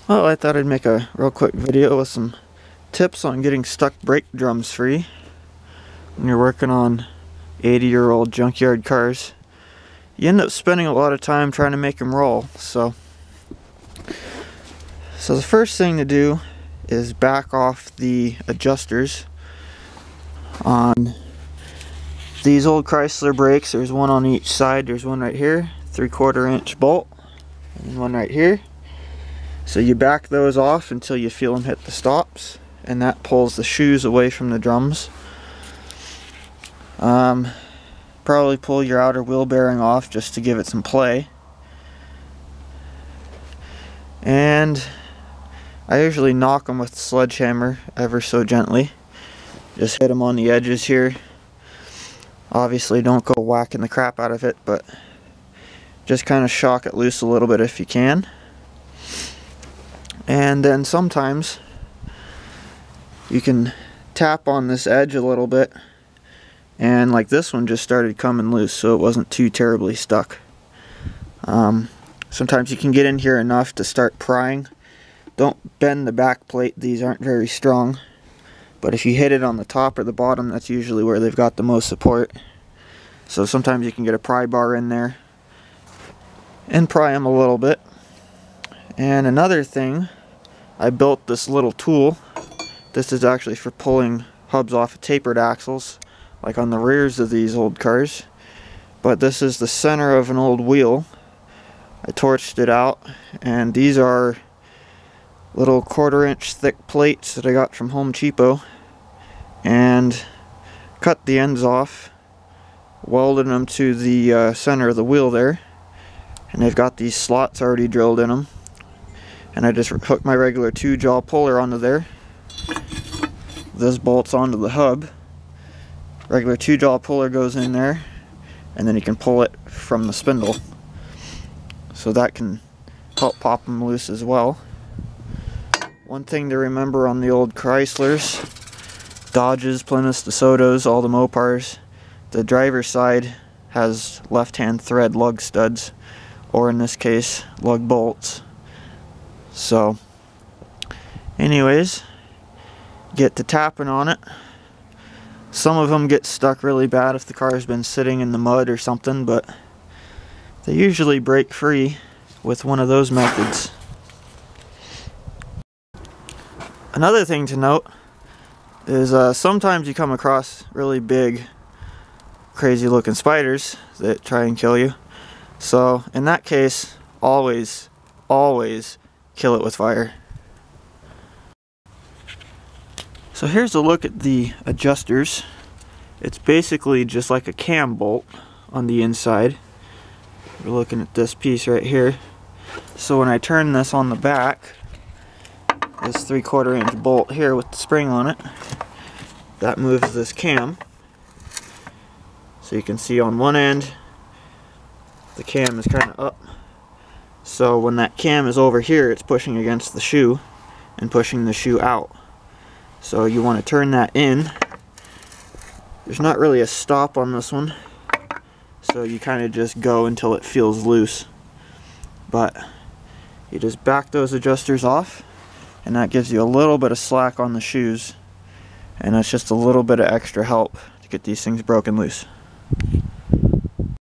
Well, I thought I'd make a real quick video with some tips on getting stuck brake drums free when you're working on 80-year-old junkyard cars. You end up spending a lot of time trying to make them roll. So the first thing to do is back off the adjusters on these old Chrysler brakes. There's one on each side. There's one right here, 3/4 inch bolt, and one right here. So you back those off until you feel them hit the stops, and that pulls the shoes away from the drums. Probably pull your outer wheel bearing off just to give it some play. And I usually knock them with the sledgehammer ever so gently. Just hit them on the edges here. Obviously don't go whacking the crap out of it, but just kind of shock it loose a little bit if you can. And then sometimes you can tap on this edge a little bit, and like this one just started coming loose, so it wasn't too terribly stuck. Sometimes you can get in here enough to start prying. Don't bend the back plate, these aren't very strong, but if you hit it on the top or the bottom, that's usually where they've got the most support. So sometimes you can get a pry bar in there and pry them a little bit. And another thing, I built this little tool. This is actually for pulling hubs off of tapered axles, like on the rears of these old cars. But this is the center of an old wheel. I torched it out, and these are little 1/4 inch thick plates that I got from Home Cheapo, and cut the ends off, welded them to the center of the wheel there, and they've got these slots already drilled in them. And I just hooked my regular 2-jaw puller onto there. This bolts onto the hub. Regular 2-jaw puller goes in there, and then you can pull it from the spindle. So that can help pop them loose as well. One thing to remember on the old Chryslers, Dodges, Plymouths, DeSotos, all the Mopars, the driver's side has left-hand thread lug studs, or in this case, lug bolts. So, anyways, get to tapping on it. Some of them get stuck really bad if the car's been sitting in the mud or something, but they usually break free with one of those methods. Another thing to note is sometimes you come across really big, crazy looking spiders that try and kill you. So in that case, always kill it with fire. So here's a look at the adjusters. It's basically just like a cam bolt on the inside. We're looking at this piece right here. So when I turn this on the back, this 3/4 inch bolt here with the spring on it, that moves this cam. So you can see on one end, the cam is kind of up. So when that cam is over here, it's pushing against the shoe and pushing the shoe out. So you want to turn that in. There's not really a stop on this one, so you kind of just go until it feels loose. But you just back those adjusters off, and that gives you a little bit of slack on the shoes, and that's just a little bit of extra help to get these things broken loose.